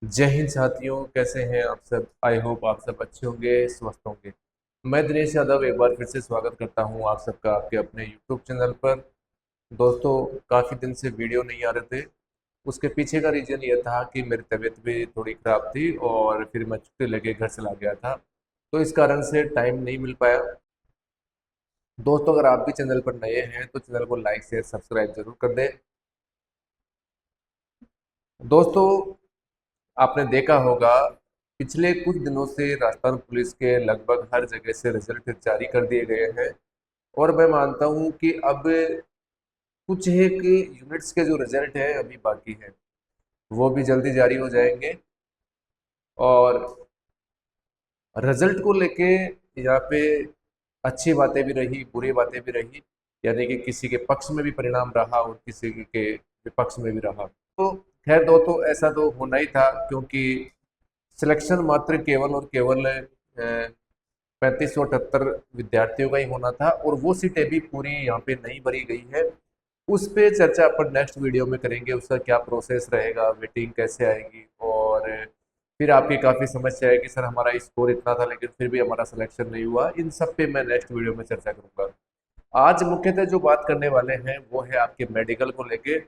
जय हिंद साथियों, कैसे हैं आप सब। आई होप आप सब अच्छे होंगे, स्वस्थ होंगे। मैं दिनेश यादव एक बार फिर से स्वागत करता हूं आप सबका आपके अपने यूट्यूब चैनल पर। दोस्तों, काफ़ी दिन से वीडियो नहीं आ रहे थे। उसके पीछे का रीज़न ये था कि मेरी तबीयत भी थोड़ी ख़राब थी और फिर मैं छुट्टी लेके घर चला गया था, तो इस कारण से टाइम नहीं मिल पाया। दोस्तों, अगर आप भी चैनल पर नए हैं तो चैनल को लाइक शेयर सब्सक्राइब जरूर कर दें। दोस्तों, आपने देखा होगा पिछले कुछ दिनों से राजस्थान पुलिस के लगभग हर जगह से रिजल्ट जारी कर दिए गए हैं। और मैं मानता हूं कि अब कुछ एक यूनिट्स के जो रिजल्ट है अभी बाकी है, वो भी जल्दी जारी हो जाएंगे। और रिजल्ट को लेके यहाँ पे अच्छी बातें भी रही, बुरी बातें भी रही। यानी कि किसी के पक्ष में भी परिणाम रहा और किसी के विपक्ष में भी रहा। तो खैर दोस्तों, ऐसा तो होना ही था, क्योंकि सिलेक्शन मात्र केवल और केवल 3578 विद्यार्थियों का ही होना था और वो सीटें भी पूरी यहाँ पे नहीं भरी गई है। उस पे चर्चा अपन नेक्स्ट वीडियो में करेंगे, उसका क्या प्रोसेस रहेगा, वेटिंग कैसे आएगी। और फिर आपकी काफ़ी समस्या है कि सर हमारा स्कोर इतना था लेकिन फिर भी हमारा सिलेक्शन नहीं हुआ। इन सब पे मैं नेक्स्ट वीडियो में चर्चा करूंगा। आज मुख्यतः जो बात करने वाले हैं वो है आपके मेडिकल को लेके।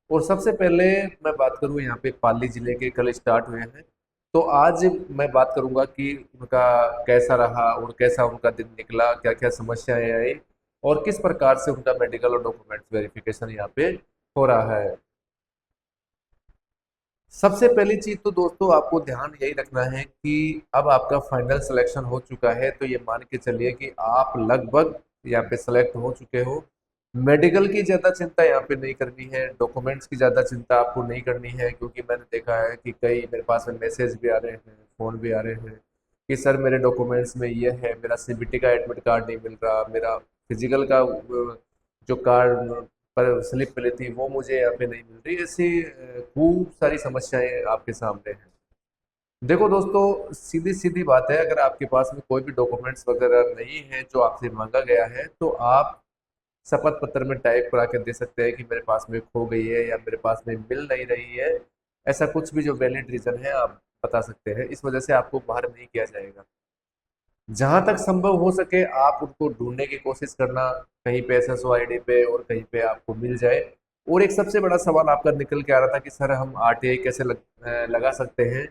और सबसे पहले मैं बात करूं, यहाँ पे पाली जिले के कल स्टार्ट हुए हैं, तो आज मैं बात करूंगा कि उनका कैसा रहा और कैसा उनका दिन निकला, क्या क्या समस्याएं आई और किस प्रकार से उनका मेडिकल और डॉक्यूमेंट्स वेरिफिकेशन यहाँ पे हो रहा है। सबसे पहली चीज तो दोस्तों आपको ध्यान यही रखना है कि अब आपका फाइनल सिलेक्शन हो चुका है, तो ये मान के चलिए कि आप लगभग यहाँ पे सिलेक्ट हो चुके हो। मेडिकल की ज्यादा चिंता यहाँ पे नहीं करनी है, डॉक्यूमेंट्स की ज्यादा चिंता आपको नहीं करनी है, क्योंकि मैंने देखा है कि कई मेरे पास में मैसेज भी आ रहे हैं, फोन भी आ रहे हैं कि सर मेरे डॉक्यूमेंट्स में ये है, मेरा सीबीटी का एडमिट कार्ड नहीं मिल रहा, मेरा फिजिकल का जो कार्ड पर स्लिप मिली थी वो मुझे यहाँ पे नहीं मिल रही। ऐसी खूब सारी समस्याएं आपके सामने हैं। देखो दोस्तों, सीधी सीधी बात है, अगर आपके पास में कोई भी डॉक्यूमेंट्स वगैरह नहीं है जो आपसे मांगा गया है, तो आप शपथ पत्र में टाइप करा के दे सकते हैं कि मेरे पास में खो गई है या मेरे पास में मिल नहीं रही है। ऐसा कुछ भी जो वैलिड रीजन है आप बता सकते हैं, इस वजह से आपको बाहर नहीं किया जाएगा। जहां तक संभव हो सके आप उनको ढूंढने की कोशिश करना, कहीं पे एसएसओ आईडी पे और कहीं पे आपको मिल जाए। और एक सबसे बड़ा सवाल आपका निकल के आ रहा था कि सर हम आरटीआई कैसे लगा सकते हैं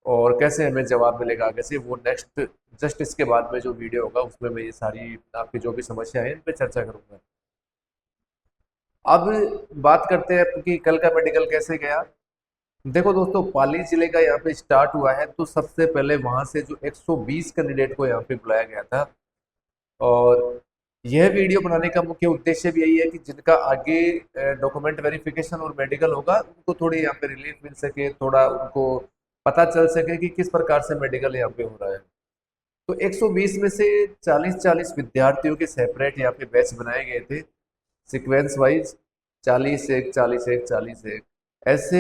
और कैसे हमें जवाब मिलेगा आगे से। वो नेक्स्ट जस्ट इसके बाद में जो वीडियो होगा उसमें मैं ये सारी आपकी जो भी समस्या है इन पे चर्चा करूंगा। अब बात करते हैं कि कल का मेडिकल कैसे गया। देखो दोस्तों, पाली जिले का यहाँ पे स्टार्ट हुआ है, तो सबसे पहले वहां से जो 120 कैंडिडेट को यहाँ पे बुलाया गया था। और यह वीडियो बनाने का मुख्य उद्देश्य भी यही है कि जिनका आगे डॉक्यूमेंट वेरिफिकेशन और मेडिकल होगा उनको थोड़ी यहाँ पे रिलीफ मिल सके, थोड़ा उनको पता चल सके कि किस प्रकार से मेडिकल यहाँ पे हो रहा है। तो 120 में से 40-40 विद्यार्थियों के सेपरेट यहाँ पे बैच बनाए गए थे, सीक्वेंस वाइज। 40 एक 40 एक 40 एक ऐसे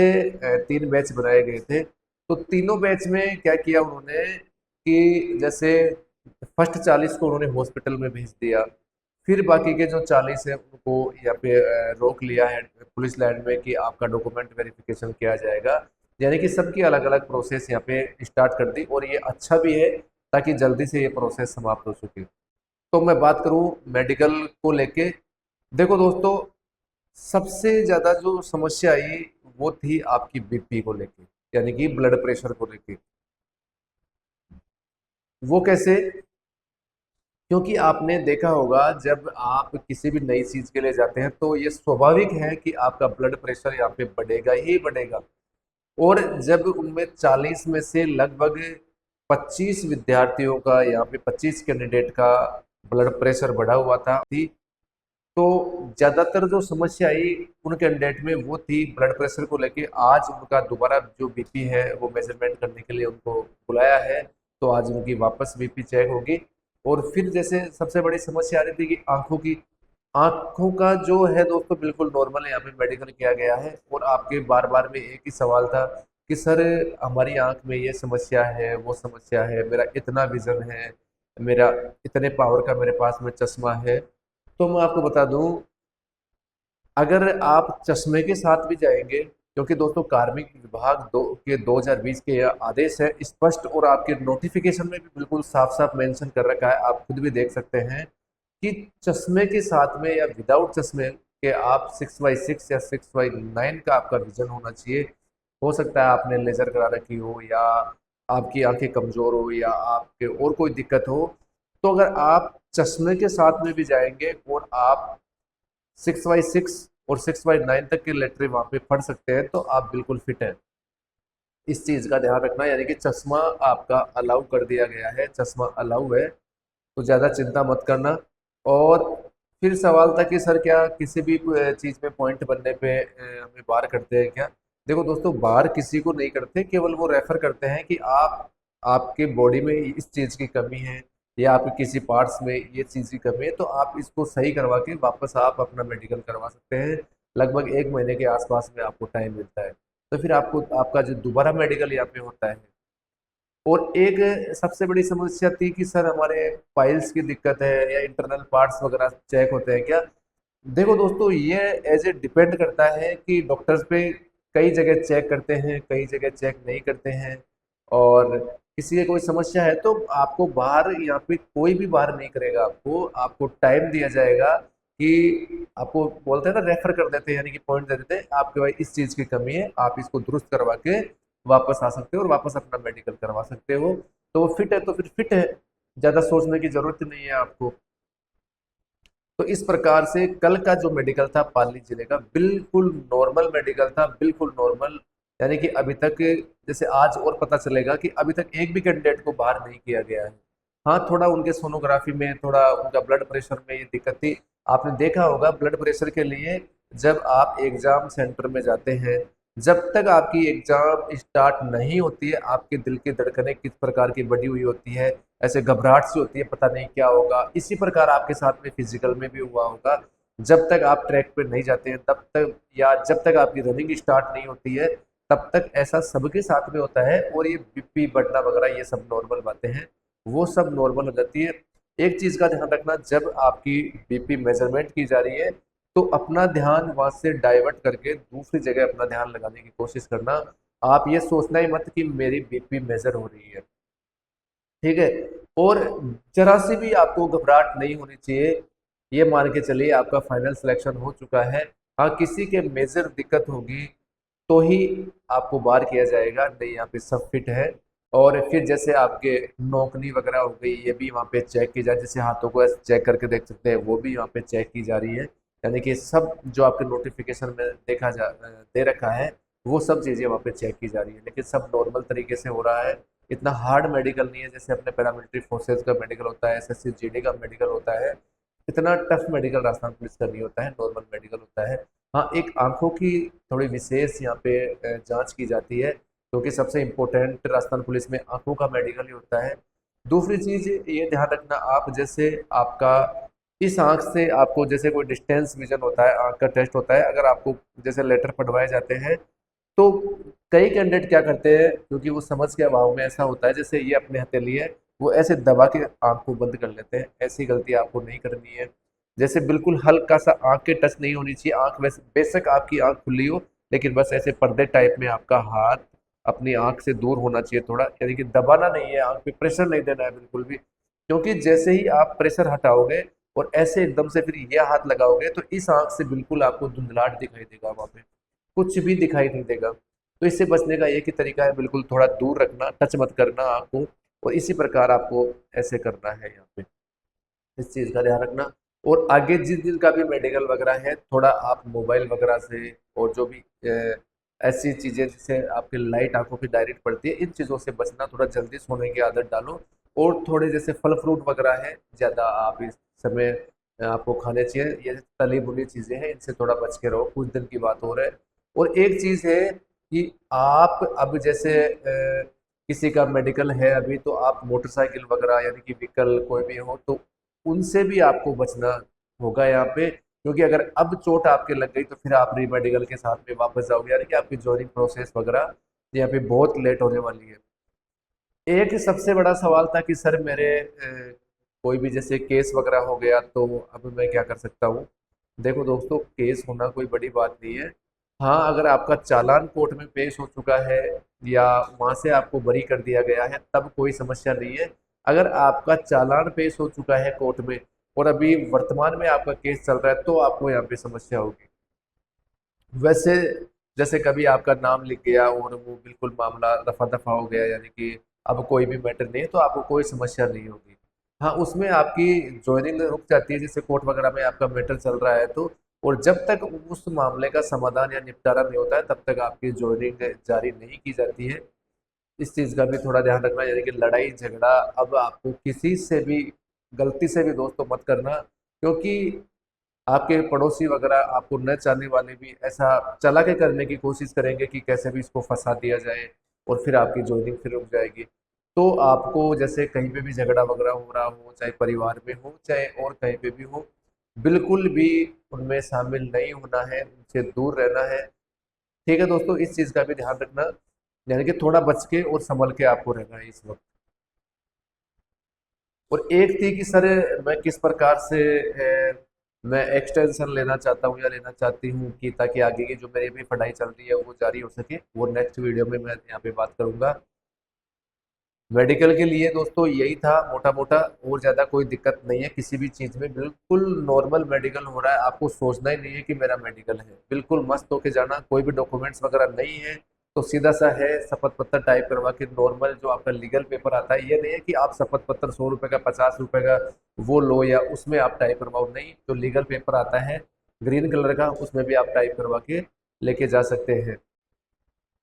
तीन बैच बनाए गए थे। तो तीनों बैच में क्या किया उन्होंने कि जैसे फर्स्ट 40 को उन्होंने हॉस्पिटल में भेज दिया, फिर बाकी के जो 40 है उनको यहाँ पे रोक लिया है पुलिस लाइन में कि आपका डॉक्यूमेंट वेरिफिकेशन किया जाएगा। यानी कि सबकी अलग अलग प्रोसेस यहाँ पे स्टार्ट कर दी, और ये अच्छा भी है ताकि जल्दी से ये प्रोसेस समाप्त हो सके। तो मैं बात करूँ मेडिकल को लेके, देखो दोस्तों, सबसे ज्यादा जो समस्या आई वो थी आपकी बीपी को लेके, यानी कि ब्लड प्रेशर को लेके। वो कैसे? क्योंकि आपने देखा होगा जब आप किसी भी नई चीज के लिए जाते हैं तो ये स्वाभाविक है कि आपका ब्लड प्रेशर यहाँ पे बढ़ेगा ही बढ़ेगा। और जब उनमें 40 में से लगभग 25 विद्यार्थियों का, यहाँ पे 25 कैंडिडेट का ब्लड प्रेशर बढ़ा हुआ था थी, तो ज्यादातर जो समस्या आई उन कैंडिडेट में वो थी ब्लड प्रेशर को लेके। आज उनका दोबारा जो बीपी है वो मेजरमेंट करने के लिए उनको बुलाया है, तो आज उनकी वापस बीपी चेक होगी। और फिर जैसे सबसे बड़ी समस्या आ रही थी कि आंखों की, आंखों का जो है दोस्तों बिल्कुल नॉर्मल है, यहाँ पे मेडिकल किया गया है। और आपके बार बार में एक ही सवाल था कि सर हमारी आंख में ये समस्या है, वो समस्या है, मेरा इतना विजन है, मेरा इतने पावर का मेरे पास में चश्मा है। तो मैं आपको बता दूं, अगर आप चश्मे के साथ भी जाएंगे क्योंकि दोस्तों कार्मिक विभाग दो के 2020 के यह आदेश है स्पष्ट, और आपके नोटिफिकेशन में भी बिल्कुल साफ साफ मेंशन कर रखा है, आप खुद भी देख सकते हैं कि चश्मे के साथ में या विदाउट चश्मे के आप 6x6 या 6x9 का आपका विजन होना चाहिए। हो सकता है आपने लेजर करा रखी हो, या आपकी आंखें कमजोर हो, या आपके और कोई दिक्कत हो, तो अगर आप चश्मे के साथ में भी जाएंगे और आप 6x6 और 6x9 तक के लेटरें वहां पे पढ़ सकते हैं, तो आप बिल्कुल फिट हैं। इस चीज का ध्यान रखना, यानी कि चश्मा आपका अलाउ कर दिया गया है, चश्मा अलाउ है, तो ज़्यादा चिंता मत करना। और फिर सवाल था कि सर क्या किसी भी चीज़ में पॉइंट बनने पे हमें बार करते हैं क्या? देखो दोस्तों, बार किसी को नहीं करते, केवल वो रेफर करते हैं कि आप आपके बॉडी में इस चीज़ की कमी है, या आपके किसी पार्ट्स में ये चीज़ की कमी है, तो आप इसको सही करवा के वापस आप अपना मेडिकल करवा सकते हैं। लगभग 1 महीने के आसपास में आपको टाइम मिलता है, तो फिर आपको आपका जो दोबारा मेडिकल यहाँ पे होता है। और एक सबसे बड़ी समस्या थी कि सर हमारे फाइल्स की दिक्कत है या इंटरनल पार्ट्स वगैरह चेक होते हैं क्या? देखो दोस्तों, ये एज ए डिपेंड करता है कि डॉक्टर्स पे कई जगह चेक करते हैं, कई जगह चेक नहीं करते हैं। और किसी की कोई समस्या है तो आपको बाहर, यहाँ पे कोई भी बाहर नहीं करेगा, आपको आपको टाइम दिया जाएगा कि आपको बोलते हैं ना, रेफर कर देते हैं, यानी कि पॉइंट दे देते हैं आपके भाई इस चीज़ की कमी है, आप इसको दुरुस्त करवा के वापस आ सकते हो और वापस अपना मेडिकल करवा सकते हो। तो वो फिट है तो फिर फिट है, ज़्यादा सोचने की जरूरत नहीं है आपको। तो इस प्रकार से कल का जो मेडिकल था पाली जिले का, बिल्कुल नॉर्मल मेडिकल था, बिल्कुल नॉर्मल। यानी कि अभी तक, जैसे आज और पता चलेगा कि अभी तक एक भी कैंडिडेट को बाहर नहीं किया गया है। हाँ, थोड़ा उनके सोनोग्राफी में, थोड़ा उनका ब्लड प्रेशर में ये दिक्कत थी। आपने देखा होगा ब्लड प्रेशर के लिए जब आप एग्जाम सेंटर में जाते हैं, जब तक आपकी एग्जाम स्टार्ट नहीं होती है, आपके दिल की धड़कनें किस प्रकार की बढ़ी हुई होती है, ऐसे घबराहट सी होती है, पता नहीं क्या होगा। इसी प्रकार आपके साथ में फिजिकल में भी हुआ होगा। जब तक आप ट्रैक पे नहीं जाते हैं तब तक, या जब तक आपकी रनिंग स्टार्ट नहीं होती है, तब तक ऐसा सबके साथ में होता है। और ये बीपी बढ़ना वगैरह ये सब नॉर्मल बातें हैं, वो सब नॉर्मल हो जाती है। एक चीज का ध्यान रखना, जब आपकी बीपी मेजरमेंट की जा रही है तो अपना ध्यान वहां से डाइवर्ट करके दूसरी जगह अपना ध्यान लगाने की कोशिश करना। आप ये सोचना ही मत कि मेरी बीपी मेजर हो रही है, ठीक है? और जरा सी भी आपको घबराहट नहीं होनी चाहिए। ये मान के चलिए आपका फाइनल सिलेक्शन हो चुका है। हाँ, किसी के मेजर दिक्कत होगी तो ही आपको बार किया जाएगा, नहीं यहाँ पे सब फिट है। और फिर जैसे आपके नौकनी वगैरह हो गई, ये भी वहाँ पे चेक की जाए, जैसे हाथों को ऐसे चेक करके देख सकते हैं, वो भी यहाँ पे चेक की जा रही है। यानी कि सब जो आपके नोटिफिकेशन में दे रखा है, वो सब चीज़ें वहाँ पे चेक की जा रही है, लेकिन सब नॉर्मल तरीके से हो रहा है। इतना हार्ड मेडिकल नहीं है जैसे अपने पैरामिलिट्री फोर्सेज का मेडिकल होता है, एसएससी जीडी का मेडिकल होता है। इतना टफ मेडिकल राजस्थान पुलिस का नहीं होता है, नॉर्मल मेडिकल होता है। हाँ, एक आंखों की थोड़ी विशेष यहाँ पे जांच की जाती है, क्योंकि सबसे इम्पोर्टेंट राजस्थान पुलिस में आंखों का मेडिकल ही होता है। दूसरी चीज ये ध्यान रखना, आप जैसे आपका इस आंख से आपको जैसे कोई डिस्टेंस विजन होता है, आंख का टेस्ट होता है, अगर आपको जैसे लेटर पढ़वाए जाते हैं, तो कई कैंडिडेट क्या करते हैं, क्योंकि वो समझ के अभाव में ऐसा होता है, जैसे ये अपने हथेली है, वो ऐसे दबा के आंख को बंद कर लेते हैं। ऐसी गलती आपको नहीं करनी है। जैसे बिल्कुल हल्का सा आंख के टच नहीं होनी चाहिए, आंख वैसे बेशक आपकी आंख खुली हो, लेकिन बस ऐसे पर्दे टाइप में आपका हाथ अपनी आंख से दूर होना चाहिए थोड़ा, यानी कि दबाना नहीं है, आंख पे प्रेशर नहीं देना है बिल्कुल भी। क्योंकि जैसे ही आप प्रेशर हटाओगे और ऐसे एकदम से फिर ये हाथ लगाओगे, तो इस आंख से बिल्कुल आपको धुंधलाहट दिखाई देगा, वहां पे कुछ भी दिखाई नहीं देगा। तो इससे बचने का एक ही तरीका है, बिल्कुल थोड़ा दूर रखना, टच मत करना आंख को, और इसी प्रकार आपको ऐसे करना है यहाँ पे, इस चीज का ध्यान रखना। और आगे जिस दिन का भी मेडिकल वगैरह है, थोड़ा आप मोबाइल वगैरह से और जो भी ऐसी चीजें जिससे आपकी लाइट आंखों पे डायरेक्ट पड़ती है, इन चीजों से बचना, थोड़ा जल्दी सोने की आदत डालो। और थोड़े जैसे फल फ्रूट वगैरह है, ज्यादा आप इस समय आपको खाने चाहिए, ये तली भुनी चीजें हैं, इनसे थोड़ा बच के रहो, कुछ दिन की बात हो रहा है। और एक चीज है कि आप अब जैसे किसी का मेडिकल है अभी, तो आप मोटरसाइकिल वगैरह यानी कि व्हीकल कोई भी हो, तो उनसे भी आपको बचना होगा यहाँ पे। क्योंकि अगर अब चोट आपके लग गई तो फिर आप री मेडिकल के साथ में वापस जाओगे, यानी कि आपकी ज्वाइनिंग प्रोसेस वगैरह यहाँ पे बहुत लेट होने वाली है। एक सबसे बड़ा सवाल था कि सर मेरे कोई भी जैसे केस वगैरह हो गया तो अब मैं क्या कर सकता हूँ? देखो दोस्तों, केस होना कोई बड़ी बात नहीं है। हाँ, अगर आपका चालान कोर्ट में पेश हो चुका है या वहां से आपको बरी कर दिया गया है तब कोई समस्या नहीं है। अगर आपका चालान पेश हो चुका है कोर्ट में और अभी वर्तमान में आपका केस चल रहा है तो आपको यहाँ पे समस्या होगी। वैसे जैसे कभी आपका नाम लिख गया और वो बिल्कुल मामला रफा दफा हो गया, यानी कि अब कोई भी मैटर नहीं है, तो आपको कोई समस्या नहीं होगी। हाँ, उसमें आपकी ज्वाइनिंग रुक जाती है, जैसे कोर्ट वगैरह में आपका मैटर चल रहा है तो, और जब तक उस मामले का समाधान या निपटारा नहीं होता है तब तक आपकी ज्वाइनिंग जारी नहीं की जाती है। इस चीज का भी थोड़ा ध्यान रखना, यानी कि लड़ाई झगड़ा अब आपको किसी से भी, गलती से भी दोस्तों मत करना, क्योंकि आपके पड़ोसी वगैरह आपको न चाहने वाले भी ऐसा चला के करने की कोशिश करेंगे कि कैसे भी इसको फंसा दिया जाए और फिर आपकी ज्वाइनिंग फिर रुक जाएगी। तो आपको जैसे कहीं पे भी झगड़ा वगैरह हो रहा हो, चाहे परिवार में हो चाहे और कहीं पे भी हो, बिल्कुल भी उनमें शामिल नहीं होना है, उनसे दूर रहना है। ठीक है दोस्तों, इस चीज का भी ध्यान रखना, यानी कि थोड़ा बच के और संभल के आपको रहना है इस वक्त। और एक थी कि सर मैं किस प्रकार से मैं एक्सटेंशन लेना चाहता हूँ या लेना चाहती हूँ कि ताकि आगे की जो मेरी भी पढ़ाई चल रही है वो जारी हो सके, वो नेक्स्ट वीडियो में मैं यहाँ पे बात करूंगा। मेडिकल के लिए दोस्तों यही था मोटा मोटा, और ज़्यादा कोई दिक्कत नहीं है किसी भी चीज़ में, बिल्कुल नॉर्मल मेडिकल हो रहा है, आपको सोचना ही नहीं है कि मेरा मेडिकल है, बिल्कुल मस्त होके जाना, कोई भी डॉक्यूमेंट्स वगैरह नहीं है। तो सीधा सा है, शपथ पत्र टाइप करवा के नॉर्मल जो आपका लीगल पेपर आता है, ये नहीं है कि आप शपथ पत्र 100 रुपये का 50 रुपये का वो लो या उसमें आप टाइप करवाओ, नहीं, जो लीगल पेपर आता है ग्रीन कलर का उसमें भी आप टाइप करवा के लेके जा सकते हैं।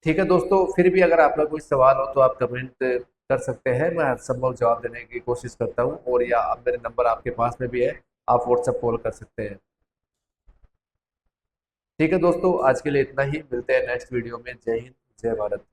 ठीक है दोस्तों, फिर भी अगर आपका कोई सवाल हो तो आप कमेंट कर सकते हैं, मैं हर संभव जवाब देने की कोशिश करता हूँ, और या आप मेरे नंबर आपके पास में भी है, आप व्हाट्सएप कॉल कर सकते हैं। ठीक है दोस्तों, आज के लिए इतना ही, मिलते हैं नेक्स्ट वीडियो में। जय हिंद, जय भारत।